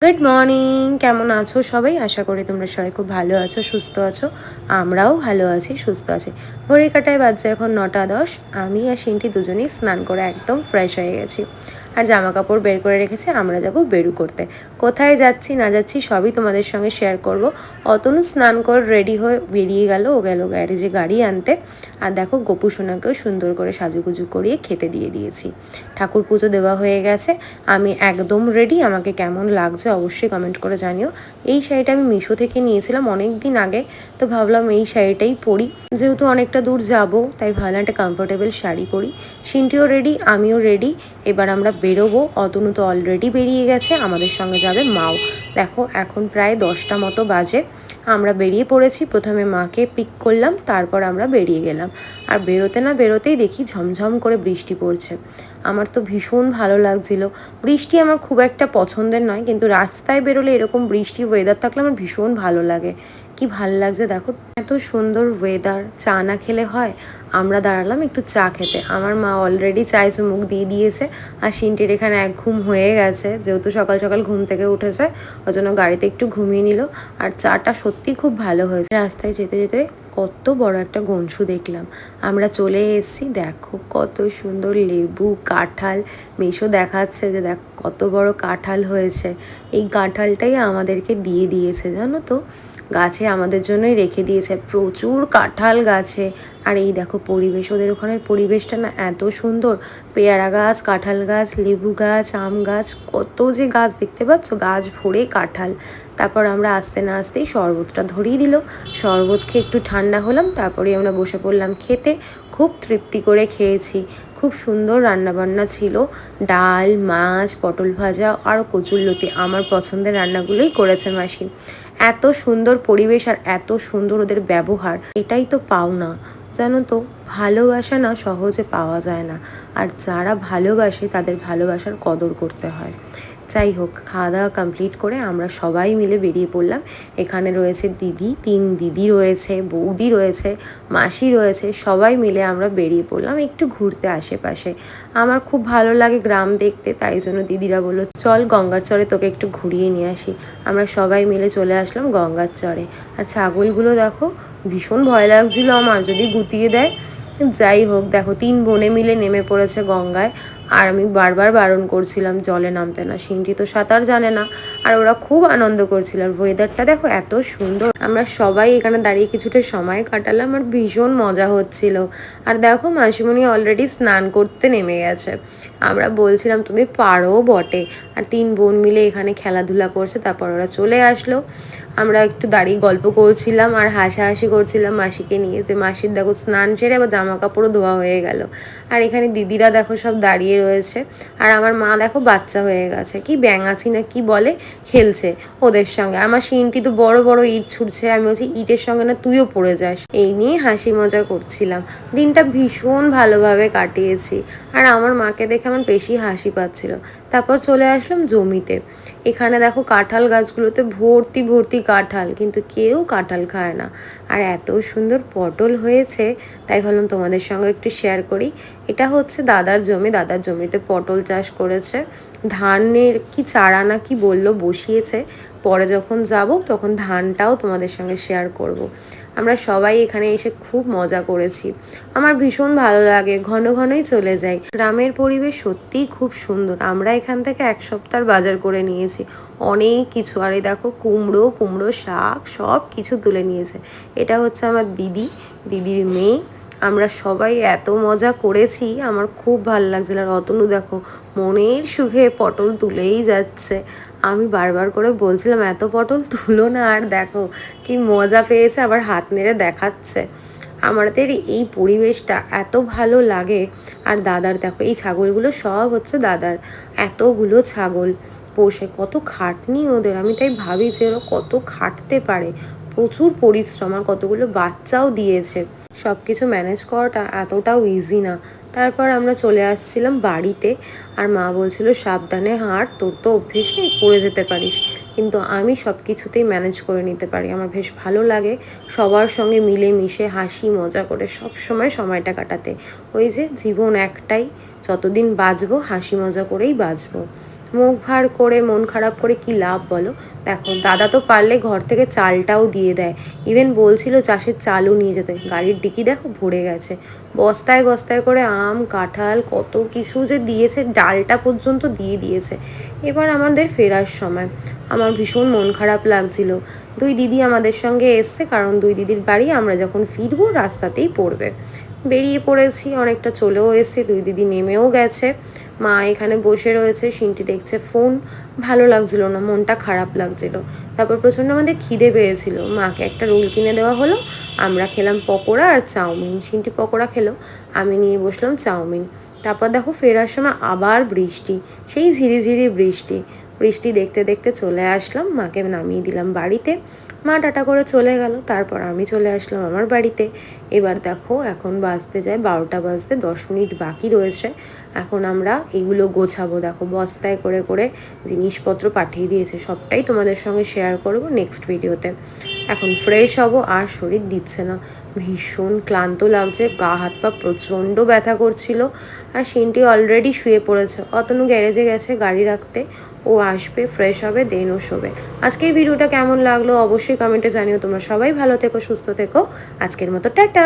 Good morning, কেমন আছো সবাই? আশা করি তোমরা সবাই খুব ভালো আছো, সুস্থ আছো। আমরাও ভালো আছি, সুস্থ আছি। ঘড়ির কাঁটায় বাজছে এখন 9:10। আমি আর সিনটি দুজনেই স্নান করে একদম ফ্রেশ হয়ে গেছি, আর জামা কাপড় বের করে রেখেছি। আমরা যাব বেরু করতে। কোথায় যাচ্ছি না যাচ্ছি সবই তোমাদের সঙ্গে শেয়ার করব। অতনু স্নান করে রেডি হয়ে বেরিয়ে গেল, ও গেল গ্যারেজে গাড়ি আনতে। আর দেখো গোপু সোনাকেও সুন্দর করে সাজুগুজু করিয়ে খেতে দিয়ে দিয়েছি। ঠাকুর পুজো দেওয়া হয়ে গেছে। আমি একদম রেডি। আমাকে কেমন লাগছে অবশ্যই কমেন্ট করে জানিও। এই শাড়িটা আমি মিশো থেকে নিয়েছিলাম অনেক দিন আগে, তো ভাবলাম এই শাড়িটাই পরি। যেহেতু অনেকটা দূর যাব, তাই ভাবলাম একটা কমফোর্টেবল শাড়ি পরি। সিনটিও রেডি, আমিও রেডি। এবার আমরা বেরোবো। অতনু তো অলরেডি বেরিয়ে গেছে, আমাদের সঙ্গে যাবে মাও। দেখো এখন প্রায় 10টা মতো বাজে। আমরা বেরিয়ে পড়েছি। প্রথমে মাকে পিক করলাম, তারপর আমরা বেরিয়ে গেলাম। আর বেরোতে না বেরোতেই দেখি ঝমঝম করে বৃষ্টি পড়ছে। আমার তো ভীষণ ভালো লাগছিল। বৃষ্টি আমার খুব একটা পছন্দের নয়, কিন্তু রাস্তায় বেরোলে এরকম বৃষ্টি ওয়েদার থাকলে আমার ভীষণ ভালো লাগে। কি ভাল লাগছে দেখো, এত সুন্দর ওয়েদার। চা না খেলে হয়? আমরা দাঁড়ালাম একটু চা খেতে। আমার মা অলরেডি চায়ে মুখ দিয়ে দিয়েছে। আর সিনটির এখানে এক ঘুম হয়ে গেছে, যেহেতু সকাল সকাল ঘুম থেকে উঠেছে, ওই জন্য গাড়িতে একটু ঘুমিয়ে নিল। আর চাটা সত্যি খুব ভালো হয়েছে। রাস্তায় যেতে যেতে কত বড় একটা গনসু দেখলাম। আমরা চলে এসেছি। দেখো কত সুন্দর লেবু, কাঁঠাল। মেশো দেখাচ্ছে যে দেখো কত বড় কাঁঠাল হয়েছে। এই কাঁঠালটাই আমাদেরকে দিয়ে দিয়েছে, জানো তো। গাছে আমাদের জন্যই রেখে দিয়েছে, প্রচুর কাঁঠাল গাছে। আর এই দেখো পরিবেশ, ওদের ওখানের পরিবেশটা না এত সুন্দর। পেয়ারা গাছ, কাঁঠাল গাছ, লেবু গাছ, আম গাছ, কত যে গাছ দেখতে পাচ্ছ, গাছ ভরে কাঁঠাল। তারপর আমরা আসতে না আসতেই শরবতটা ধরিয়ে দিল। শরবত খেয়ে একটু ঠান্ডা হলাম, তারপরে আমরা বসে পড়লাম খেতে। খুব তৃপ্তি করে খেয়েছি। খুব সুন্দর রান্নাবান্না ছিল। ডাল, মাছ, পটল ভাজা আর কচুরলতি। আমার পছন্দের রান্নাগুলোই করেছে মাসি। এত সুন্দর পরিবেশ আর এত সুন্দর ওদের ব্যবহার, এটাই তো পাওনা। জানো তো, ভালোবাসা না সহজে পাওয়া যায় না। আর যারা ভালোবাসে তাদের ভালোবাসার কদর করতে হয়। যাই হোক, খাওয়া দাওয়া কমপ্লিট করে আমরা সবাই মিলে বেরিয়ে পড়লাম। এখানে রয়েছে দিদি, 3 দিদি রয়েছে, বৌদি রয়েছে, মাসি রয়েছে। সবাই মিলে আমরা বেরিয়ে পড়লাম একটু ঘুরতে আশেপাশে। আমার খুব ভালো লাগে গ্রাম দেখতে, তাই জন্য দিদিরা বললো চল গঙ্গার চরে তোকে একটু ঘুরিয়ে নিয়ে আসি। আমরা সবাই মিলে চলে আসলাম গঙ্গার চরে। আর ছাগলগুলো দেখো, ভীষণ ভয় লাগছিল আমার যদি গুতিয়ে দেয়। যাই হোক, দেখো 3 বোনে মিলে নেমে পড়েছে গঙ্গায়। আর আমি বারবার বারণ করছিলাম জলে নামতে না, সিনটি তো সাঁতার জানে না। আর ওরা খুব আনন্দ করছিল। আর ওয়েদারটা দেখো এত সুন্দর। আমরা সবাই এখানে দাঁড়িয়ে কিছুটা সময় কাটালাম, আর ভীষণ মজা হচ্ছিল। আর দেখো মাসিমণি অলরেডি স্নান করতে নেমে গেছে। আমরা বলছিলাম তুমি পারো বটে। আর 3 বোন মিলে এখানে খেলাধুলা করছে। তারপর ওরা চলে আসলো। আমরা একটু দাঁড়িয়ে গল্প করছিলাম আর হাসাহাসি করছিলাম মাসিকে নিয়ে, যে মাসির দেখো স্নান সেরে আবার জামা কাপড়ও ধোয়া হয়ে গেল। আর এখানে দিদিরা দেখো সব দাঁড়িয়ে রয়েছে। আর আমার মা দেখো বাচ্চা হয়ে গেছে, কি ব্যাঙাচি না কি বলে, খেলছে ওদের সঙ্গে। আমার সিনটি তো বড় বড় ইট ছুটছে। আমি বলছি ইটের সঙ্গে না তুইও পড়ে যাস। এই নিয়ে হাসি মজা করছিলাম। দিনটা ভীষণ ভালোভাবে কাটিয়েছি। আর আমার মাকে দেখে আমার বেশি হাসি পাচ্ছিল। তারপর চলে আসলাম জমিতে। এখানে দেখো কাঁঠাল গাছগুলোতে ভর্তি ভর্তি কাঁঠাল, কিন্তু কেউ কাঁঠাল খায় না। আর এত সুন্দর পটল হয়েছে, তাই ভাবলাম তোমাদের সঙ্গে একটু শেয়ার করি। এটা হচ্ছে দাদার জমি। দাদার জমিতে পটল চাষ করেছে। ধানের কি চারা না কি বললো বসিয়েছে। পরে যখন যাব তখন ধানটাও তোমাদের সঙ্গে শেয়ার করব। আমরা সবাই এখানে এসে খুব মজা করেছি। আমার ভীষণ ভালো লাগে, ঘন ঘনই চলে যাই। গ্রামের পরিবেশ সত্যিই খুব সুন্দর। আমরা এখান থেকে 1 সপ্তাহ বাজার করে নিয়েছি অনেক কিছু। আর এই দেখো কুমড়ো শাক সব কিছু তুলে নিয়েছে। এটা হচ্ছে আমার দিদি, দিদির মেয়ে। আমরা সবাই এত মজা করেছি, আমার খুব ভালো লাগছিল। আর অতনু দেখো মনের সুখে পটল তুলেই যাচ্ছে। আমি বারবার করে বলছিলাম এত পটল তুলো না। আর দেখো কি মজা পেয়েছে, আবার হাত নেড়ে দেখাচ্ছে। আমাদের এই পরিবেশটা এত ভালো লাগে। আর দাদার দেখো এই ছাগলগুলো সব হচ্ছে দাদার। এতগুলো ছাগল পোষে, কত খাটনি ওদের। আমি তাই ভাবি যে ওরা কত খাটতে পারে। প্রচুর পরিশ্রম, আর কতগুলো বাচ্চাও দিয়েছে। সব কিছু ম্যানেজ করাটা এতটাও ইজি না। তারপর আমরা চলে আসছিলাম বাড়িতে। আর মা বলছিল সাবধানে হাঁট, তোর তো অভ্যেস নেই, পড়ে যেতে পারিস। কিন্তু আমি সব কিছুতেই ম্যানেজ করে নিতে পারি। আমার বেশ ভালো লাগে সবার সঙ্গে মিলেমিশে হাসি মজা করে সব সময় সময়টা কাটাতে। ওই যে জীবন একটাই, যতদিন বাঁচবো হাসি মজা করেই বাঁচবো। মুখ ভার করে মন খারাপ করে কি লাভ বলো। দেখো দাদা তো পারলে ঘর থেকে চালটাও দিয়ে দেয়, ইভেন বলছিল চাষের চালও নিয়ে যেতে। গাড়ির ডিকি দেখো ভরে গেছে, বস্তায় বস্তায় করে আম কাঁঠাল কত কিছু যে দিয়েছে, ডালটা পর্যন্ত দিয়ে দিয়েছে। এবার আমাদের ফেরার সময় আমার ভীষণ মন খারাপ লাগছিল। দুই দিদি আমাদের সঙ্গে এসছে, কারণ দুই দিদির বাড়ি আমরা যখন ফিরবো রাস্তাতেই পড়বে। বেরিয়ে পড়েছি, অনেকটা চলেও এসেছি, দুই দিদি নেমেও গেছে। মা এখানে বসে রয়েছে, সিনটি দেখছে ফোন। ভালো লাগছিল না, মনটা খারাপ লাগছিল। তারপর প্রচণ্ড আমাদের খিদে পেয়েছিল, মাকে একটা রোল কিনে দেওয়া হলো। আমরা খেলাম পকোড়া আর চাউমিন, সিনটি পকোড়া খেলো, আমি নিয়ে বসলাম চাউমিন। তারপর দেখো ফেরার সময় আবার বৃষ্টি, সেই ঝিরিঝিরি বৃষ্টি। বৃষ্টি দেখতে দেখতে চলে আসলাম, মাকে নামিয়ে দিলাম বাড়িতে। মা টাটা করে চলে গেল, তারপর আমি চলে আসলাম আমার বাড়িতে। এবার দেখো এখন বাজতে যায় 12টা বাজতে 10 মিনিট বাকি রয়েছে। এখন আমরা এগুলো গোছাবো, দেখো বস্তায় করে করে জিনিসপত্র পাঠিয়ে দিয়েছে, সবটাই তোমাদের সঙ্গে শেয়ার করব নেক্সট ভিডিওতে। এখন ফ্রেশ হব, আর শরীর দিচ্ছে না, ভীষণ ক্লান্ত লাগছে, গা হাত পা প্রচণ্ড ব্যথা করছিল। আর সিনটি অলরেডি শুয়ে পড়েছে, অতনু গ্যারেজে গেছে গাড়ি রাখতে, ও আসবে ফ্রেশ হবে দেন ও শোবে। আজকের ভিডিওটা কেমন লাগলো অবশ্যই কমেন্টে জানিও। তোমরা সবাই ভালো থেকো, সুস্থ থেকো। আজকের মতো টাটা।